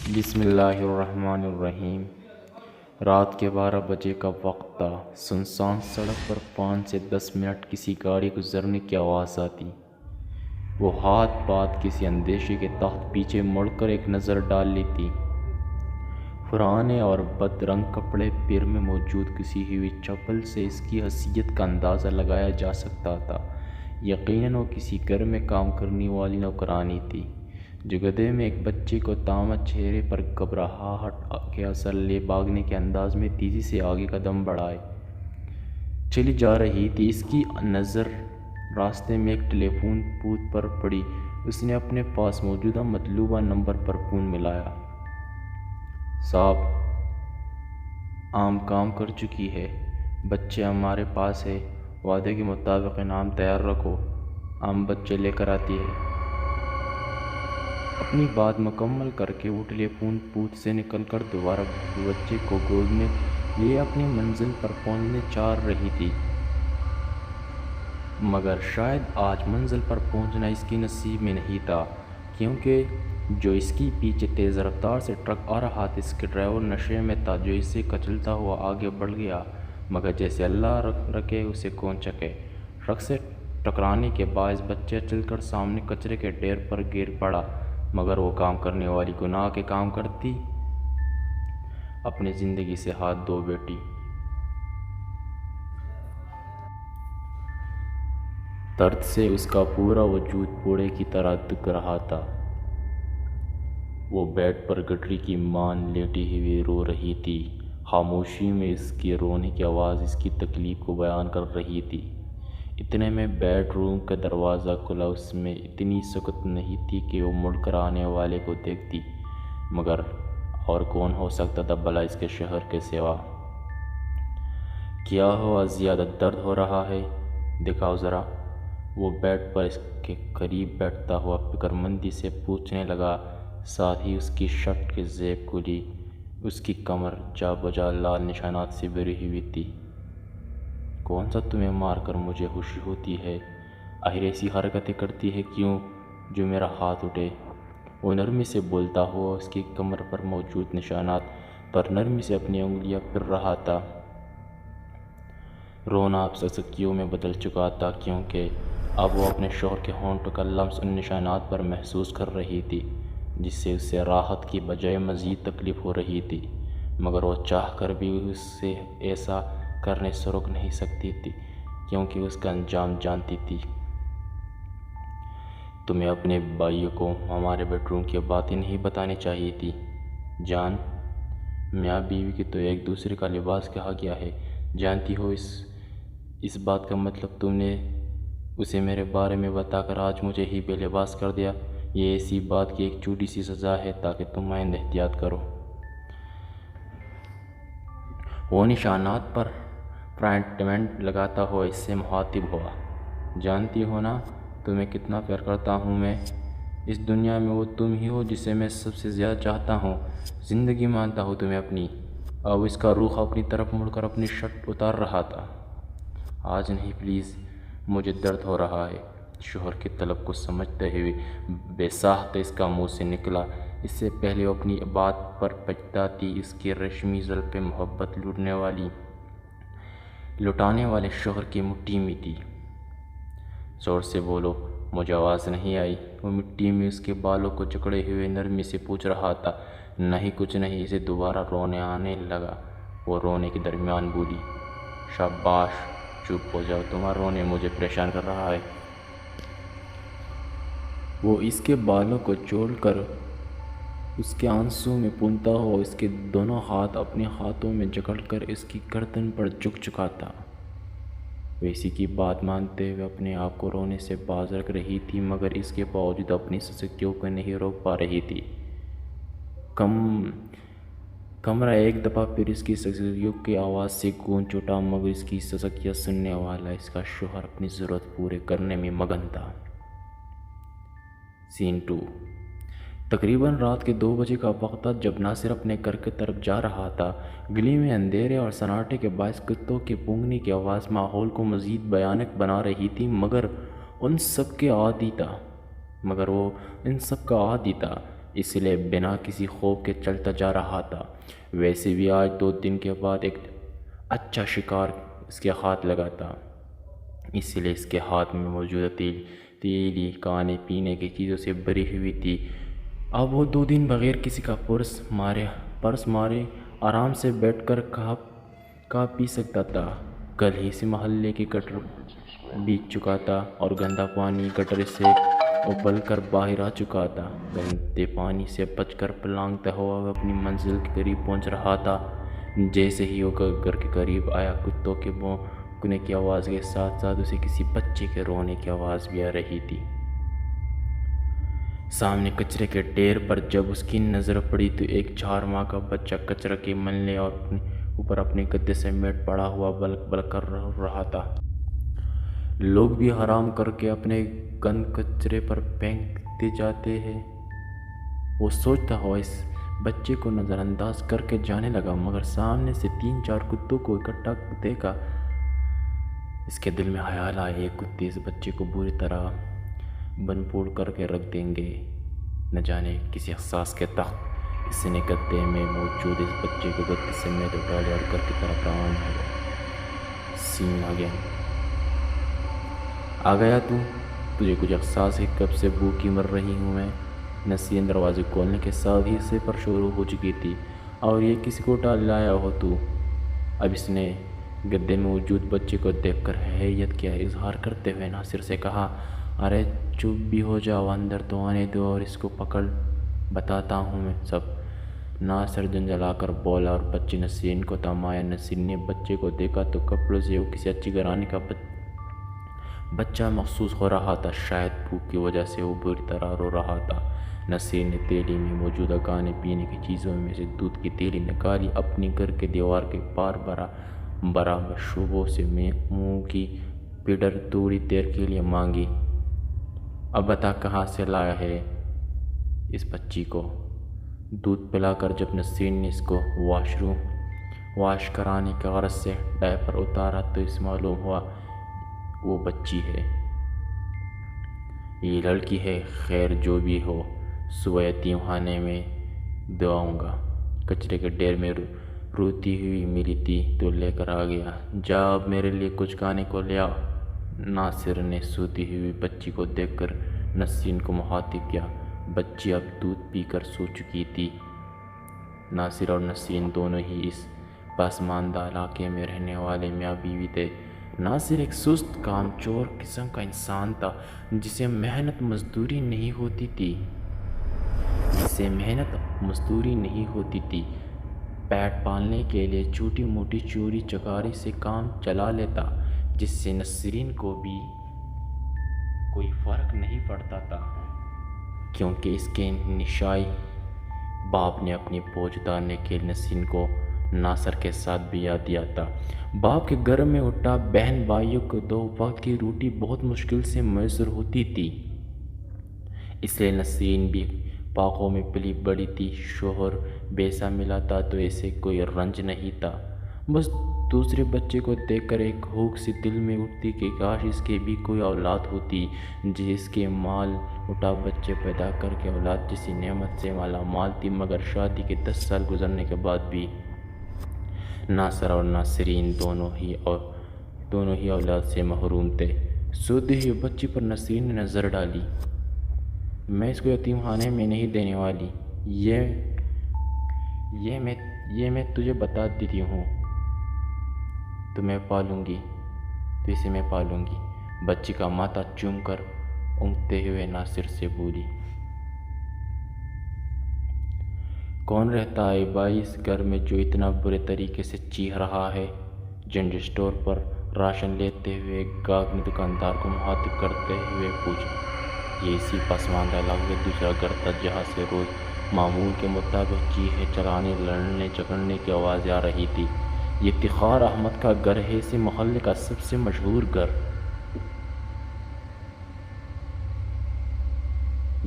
بسم اللہ الرحمن الرحیم۔ رات کے 12 بجے کا وقت تھا۔ سنسان سڑک پر 5 سے 10 منٹ کسی گاڑی گزرنے کی آواز آتی۔ وہ ہاتھ بات کسی اندیشے کے تحت پیچھے مڑ کر ایک نظر ڈال لیتی۔ پرانے اور بد رنگ کپڑے، پیر میں موجود کسی ہوئی چپل سے اس کی حیثیت کا اندازہ لگایا جا سکتا تھا۔ یقیناً وہ کسی گھر میں کام کرنے والی نوکرانی تھی، جو گدھے میں ایک بچے کو تاما چہرے پر گھبراہٹ کے اثر لے بھاگنے کے انداز میں تیزی سے آگے قدم بڑھائے چلی جا رہی تھی۔ اس کی نظر راستے میں ایک ٹیلی فون بوتھ پر پڑی۔ اس نے اپنے پاس موجودہ مطلوبہ نمبر پر فون ملایا۔ صاحب، عام کام کر چکی ہے، بچے ہمارے پاس ہے، وعدے کے مطابق انعام تیار رکھو، عام بچے لے کر آتی ہے۔ اپنی بات مکمل کر کے وہ ٹیلی فون بوتھ سے نکل کر دوبارہ بچے کو گود میں لیے اپنی منزل پر پہنچنے چاہ رہی تھی، مگر شاید آج منزل پر پہنچنا اس کی نصیب میں نہیں تھا، کیونکہ جو اس کی پیچھے تیز رفتار سے ٹرک آ رہا تھا، اس کے ڈرائیور نشے میں تھا، جو اسے کچلتا ہوا آگے بڑھ گیا، مگر جیسے اللہ رکھے اسے کون چکے۔ ٹرک سے ٹکرانے کے باعث بچہ چل کر سامنے کچرے کے ڈھیر پر گر پڑا، مگر وہ کام کرنے والی گناہ کے کام کرتی، اپنی زندگی سے ہاتھ دھو بیٹھی۔ درد سے اس کا پورا وجود پوڑے کی طرح دکھ رہا تھا۔ وہ بیڈ پر گٹری کی مان لیٹی ہوئی رو رہی تھی۔ خاموشی میں اس کی رونے کی آواز اس کی تکلیف کو بیان کر رہی تھی۔ اتنے میں بیڈ روم کا دروازہ کھلا۔ اس میں اتنی سکت نہیں تھی کہ وہ مڑ کر آنے والے کو دیکھتی، مگر اور کون ہو سکتا تھا بھلا اس کے شوہر کے سوا۔ کیا ہوا؟ زیادہ درد ہو رہا ہے؟ دکھاؤ ذرا۔ وہ بیڈ پر اس کے قریب بیٹھتا ہوا فکر مندی سے پوچھنے لگا، ساتھ ہی اس کی شرٹ کی زیب کھلی۔ اس کی کمر جا بجا لال نشانات سے بھری ہوئی تھی۔ کون سا تمہیں مار کر مجھے خوشی ہوتی ہے؟ آخر ایسی حرکتیں کرتی ہے کیوں جو میرا ہاتھ اٹھے؟ وہ نرمی سے بولتا ہوا اس کی کمر پر موجود نشانات پر نرمی سے اپنی انگلیاں پھر رہا تھا۔ رونا اب سسکیوں میں بدل چکا تھا، کیونکہ اب وہ اپنے شوہر کے ہونٹوں کا لمس ان نشانات پر محسوس کر رہی تھی، جس سے اسے راحت کی بجائے مزید تکلیف ہو رہی تھی، مگر وہ چاہ کر بھی اس سے ایسا کرنے سے روک نہیں سکتی تھی، کیونکہ اس کا انجام جانتی تھی۔ تمہیں اپنے بھائیوں کو ہمارے بیڈ روم کی باتیں نہیں بتانی چاہیے تھی جان۔ میاں بیوی کی تو ایک دوسرے کا لباس کہا گیا ہے، جانتی ہو اس بات کا مطلب تم نے اسے میرے بارے میں بتا کر آج مجھے ہی بے لباس کر دیا۔ یہ ایسی بات کی ایک چھوٹی سی سزا ہے تاکہ تم آئندہ احتیاط کرو۔ وہ نشانات پر پرنٹمنٹ لگاتا ہوا اس سے مخاطب ہوا، جانتی ہو نا تمہیں کتنا پیار کرتا ہوں میں؟ اس دنیا میں وہ تم ہی ہو جسے میں سب سے زیادہ چاہتا ہوں، زندگی مانتا ہوں تمہیں اپنی۔ اب اس کا رخ اپنی طرف مڑ کر اپنی شرٹ اتار رہا تھا۔ آج نہیں پلیز، مجھے درد ہو رہا ہے۔ شوہر کی طلب کو سمجھتے ہوئے بے ساختہ اس کا منہ سے نکلا۔ اس سے پہلے وہ اپنی بات پر پچھتاتی، اس کی ریشمی زلفیں محبت لٹانے والے شوہر کی مٹھی میں تھی۔ زور سے بولو، مجھے آواز نہیں آئی۔ وہ مٹی میں اس کے بالوں کو جکڑے ہوئے نرمی سے پوچھ رہا تھا۔ نہیں کچھ نہیں۔ اسے دوبارہ رونے آنے لگا۔ وہ رونے کے درمیان بولی، شاباش، چپ ہو جاؤ، تمہارا رونے مجھے پریشان کر رہا ہے۔ وہ اس کے بالوں کو چھوڑ کر اس کے آنسوں میں پونتا ہوا اس کے دونوں ہاتھ اپنے ہاتھوں میں جکڑ کر اس کی گردن پر جھک چکا تھا۔ وہ اسی کی بات مانتے ہوئے اپنے آپ کو رونے سے باز رکھ رہی تھی، مگر اس کے باوجود اپنی سسکیوں کو نہیں روک پا رہی تھی۔ کمرہ ایک دفعہ پھر اس کی سسکیوں کی آواز سے گونج اٹھا، مگر اس کی سسکیاں سننے والا اس کا شوہر اپنی ضرورت پورے کرنے میں مگن تھا۔ سین 2۔ تقریباً رات کے 2 بجے کا وقت تھا جب ناصر اپنے گھر کی طرف جا رہا تھا۔ گلی میں اندھیرے اور سناٹے کے باعث کتوں کے بھونکنے کی آواز ماحول کو مزید بھیانک بنا رہی تھی، مگر وہ ان سب کا عادی تھا۔ اس لیے بنا کسی خوف کے چلتا جا رہا تھا۔ ویسے بھی آج 2 دن کے بعد ایک اچھا شکار اس کے ہاتھ لگا تھا، اس لیے اس کے ہاتھ میں موجودہ تیلی کھانے پینے کی چیزوں سے بھری ہوئی تھی۔ اب وہ 2 دن بغیر کسی کا پرس مارے آرام سے بیٹھ کر کھا پی سکتا تھا۔ کل ہی سے محلے کی گٹر بیچ چکا تھا اور گندا پانی گٹر سے ابل کر باہر آ چکا تھا۔ گندے پانی سے بچ کر پلانگتا ہوا وہ اپنی منزل کے قریب پہنچ رہا تھا۔ جیسے ہی وہ گھر کے قریب آیا، کتوں کے بھونکنے کی آواز کے ساتھ ساتھ اسے کسی بچے کے رونے کی آواز بھی آ رہی تھی۔ سامنے کچرے کے ڈھیر پر جب اس کی نظر پڑی تو ایک 4 ماہ کا بچہ کچرے کے ملنے اور اوپر اپنے گدے سمیٹ پڑا ہوا بلک بلک کر رہا تھا۔ لوگ بھی حرام کر کے اپنے گند کچرے پر پھینکتے جاتے ہیں۔ وہ سوچتا ہوا اس بچے کو نظر انداز کر کے جانے لگا، مگر سامنے سے 3-4 کتوں کو اکٹھا دیکھا۔ اس کے دل میں خیال آیا، یہ کتے اس بچے کو بری طرح بن پھوڑ کر کے رکھ دیں گے۔ نہ جانے کسی احساس کے تحت اس نے گدے میں موجود اس بچے کو گدے سمیت اٹھا لیا اور گھر کی طرف روانہ ہوا۔ سین آ گیا تجھے کچھ احساس ہے کب سے بھوکی مر رہی ہوں میں؟ نسرین دروازے کھولنے کے ساتھ ہی سے پر شروع ہو چکی تھی۔ اور یہ کسی کو اٹھا لایا ہو تو؟ اب اس نے گدے میں موجود بچے کو دیکھ کر حیرت کا اظہار کرتے ہوئے ناصر سے کہا، ارے چپ بھی ہو جاؤ، اندر تو آنے دو اور اس کو پکڑ، بتاتا ہوں میں سب۔ ناصر جھنجھلا کر بولا اور بچے نسرین کو تھمایا۔ نسرین نے بچے کو دیکھا تو کپڑوں سے وہ کسی اچھی گھرانے کا بچہ محسوس ہو رہا تھا، شاید بھوک کی وجہ سے وہ بری طرح رو رہا تھا۔ نسرین نے تیلی میں موجودہ کھانے پینے کی چیزوں میں سے دودھ کی تیلی نکالی، اپنی گھر کے دیوار کے پار برا مشروبوں سے منہ کی پیڈر تھوڑی دیر کے لیے مانگی۔ اب بتا کہاں سے لایا ہے اس بچی کو؟ دودھ پلا کر جب نسرین نے اس کو واش کرانے کے غرض سے ڈائپر اتارا تو اس معلوم ہوا وہ بچی ہے، یہ لڑکی ہے۔ خیر جو بھی ہو، صبح یتیم خانے میں دعاؤں گا۔ کچرے کے ڈھیر میں روتی ہوئی ملی تھی تو لے کر آ گیا، جا اب میرے لیے کچھ کھانے کو لے آ۔ ناصر نے سوتی ہوئی بچی کو دیکھ کر نسرین کو مخاطب کیا۔ بچی اب دودھ پی کر سو چکی تھی۔ ناصر اور نسرین دونوں ہی اس پسماندہ علاقے میں رہنے والے میاں بیوی تھے۔ ناصر ایک سست کام چور قسم کا انسان تھا جسے محنت مزدوری نہیں ہوتی تھی۔ پیٹ پالنے کے لیے چھوٹی موٹی چوری چکاری سے کام چلا لیتا، جس سے نسرین کو بھی کوئی فرق نہیں پڑتا تھا، کیونکہ اس کے نشائی باپ نے اپنی بوجھ اتارنے کے لیے نسرین کو ناصر کے ساتھ بیا دیا تھا۔ باپ کے گھر میں اٹھا بہن بھائیوں کو 2 وقت کی روٹی بہت مشکل سے میسر ہوتی تھی، اس لیے نسرین بھی پاکوں میں پلی بڑی تھی۔ شوہر بیسا ملا تھا تو اسے کوئی رنج نہیں تھا، بس دوسرے بچے کو دیکھ کر ایک ہوک سی دل میں اٹھتی کہ کاش اس کے بھی کوئی اولاد ہوتی، جس کے مال اٹھا بچے پیدا کر کے اولاد جیسی نعمت سے مالا مال تھی۔ مگر شادی کے 10 سال گزرنے کے بعد بھی ناصر اور نسرین دونوں ہی اولاد سے محروم تھے۔ سوتے ہوئے بچی پر نسرین نے نظر ڈالی، میں اس کو یتیم خانے میں نہیں دینے والی، یہ میں تجھے بتا دیتی ہوں، تو اسے میں پالوں گی۔ بچی کا ماتھا چوم کر اونگتے ہوئے ناصر سے بولی، کون رہتا ہے بھائی اس گھر میں جو اتنا برے طریقے سے چیخ رہا ہے؟ جنرل اسٹور پر راشن لیتے ہوئے ایک گاہک نے دکاندار کو مخاطب کرتے ہوئے پوچھا۔ یہ اسی پسماندہ علاقے کا دوسرا گھر تھا جہاں سے روز معمول کے مطابق چیخیں چلانے، لڑنے جھگڑنے کی آوازیں آ رہی تھی۔ یہ افتخار احمد کا گھر ہے، اسی محلے کا سب سے مشہور گھر۔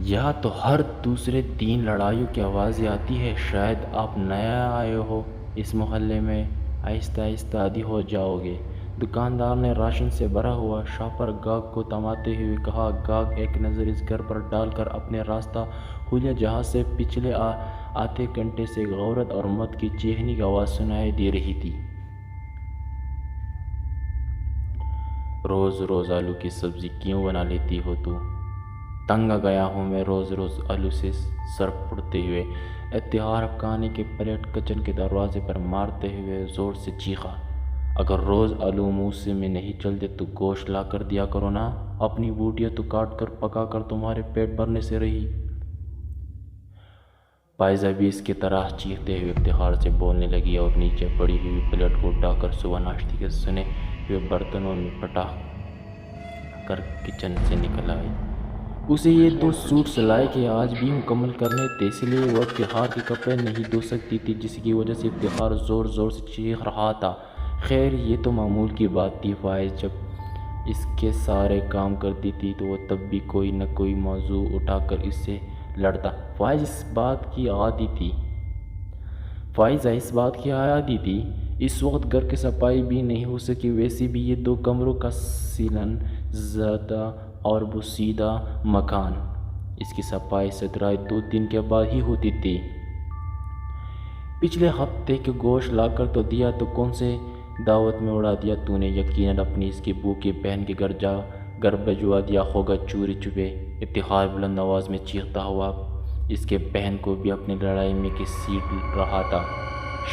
یہاں تو ہر دوسرے دن لڑائیوں کی آوازیں آتی ہیں۔ شاید آپ نیا آئے ہو اس محلے میں، آہستہ آہستہ عادی ہو جاؤ گے۔ دکاندار نے راشن سے بھرا ہوا شاپر گاگ کو تھماتے ہوئے کہا۔ گاگ ایک نظر اس گھر پر ڈال کر اپنے راستہ بھولیا جہاں سے پچھلے آدھے گھنٹے سے عورت اور مرد کی چیخنے کی آواز سنائی دے رہی تھی۔ روز روز آلو کی سبزی کیوں بنا لیتی ہو تو؟ تنگ آ گیا ہوں میں روز روز آلو سے، سر پھوڑتے ہوئے اتحار کھانے کی پلیٹ کچن کے دروازے پر مارتے ہوئے زور سے چیخا۔ اگر روز آلو منہ سے میں نہیں چلتے تو گوشت لا کر دیا کرو نا، اپنی بوٹیاں تو کاٹ کر پکا کر تمہارے پیٹ بھرنے سے رہی۔ پائزہ بھی اس کی طرح چیختے ہوئے افتخار سے بولنے لگی اور نیچے پڑی ہوئی پلیٹ کو اٹھا کر صبح ناشتے کے سنے ہوئے برتنوں میں پٹا کر کچن سے نکل آئی۔ اسے یہ 2 سوٹ سلائی کے آج بھی مکمل کرنے تھے، اس لیے وہ افتخار کے کپڑے نہیں دھو سکتی تھی، جس کی وجہ سے افتخار زور زور سے چیخ رہا تھا۔ خیر یہ تو معمول کی بات تھی، فائز جب اس کے سارے کام کرتی تھی تو وہ تب بھی کوئی نہ کوئی موضوع اٹھا کر اس سے لڑتا۔ فائزہ اس بات کی عادی تھی۔ اس وقت گھر کی صفائی بھی نہیں ہو سکی، ویسے بھی یہ 2 کمروں کا سیلن زدہ اور بوسیدہ مکان، اس کی صفائی ستھرائی 2 دن کے بعد ہی ہوتی تھی۔ پچھلے ہفتے کے گوشت لا کر تو دیا تو کون سے دعوت میں اڑا دیا تو نے، یقیناً اپنی اس کی بو کی بہن کے گھر بھجوا دیا ہوگا چوری چھپے۔ افتخار بلند آواز میں چیختا ہوا اس کے بہن کو بھی اپنی لڑائی میں گھسیٹ رہا تھا۔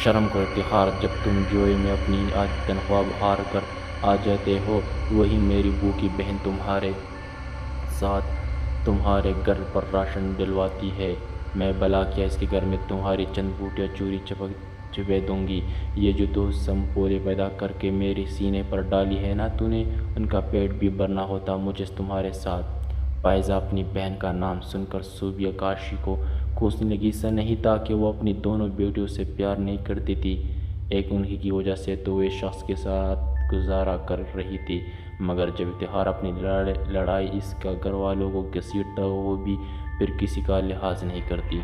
شرم کرو افتخار، جب تم جوئے میں اپنی آدھی تنخواہ ہار کر آ جاتے ہو، وہی میری بو کی بہن تمہارے ساتھ تمہارے گھر پر راشن ڈلواتی ہے۔ میں بھلا کیا اس کے گھر میں تمہاری چند بوٹیاں چوری چھپے دوں گی؟ یہ جو 2 سمپولے پیدا کر کے میرے سینے پر ڈالی ہے نا تو نے، ان کا پیٹ بھی بھرنا ہوتا مجھے تمہارے ساتھ۔ پائزہ اپنی بہن کا نام سن کر صوبیہ کاشی کو کوسنے لگی۔ ایسا نہیں تھا کہ وہ اپنی دونوں بیٹیوں سے پیار نہیں کرتی تھی، ایک انہی کی وجہ سے تو وہ اس شخص کے ساتھ گزارا کر رہی تھی، مگر جب افتخار اپنی لڑائی اس کا گھر والوں کو گھسیٹتا وہ بھی پھر کسی کا لحاظ نہیں کرتی۔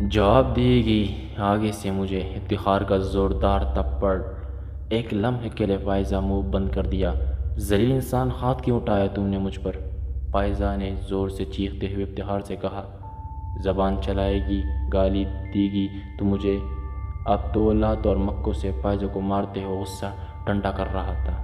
جواب دے گی آگے سے مجھے؟ افتخار کا زوردار تھپڑ ایک لمحے کے لیے پائزہ منہ بند کر دیا۔ ذلیل انسان، ہاتھ کیوں اٹھایا تم نے مجھ پر؟ پائزہ نے زور سے چیختے ہوئے افتخار سے کہا۔ زبان چلائے گی، گالی دے گی تو مجھے؟ اب تو وہ لات اور مکوں سے پائزہ کو مارتے ہوئے غصہ ٹھنڈا کر رہا تھا۔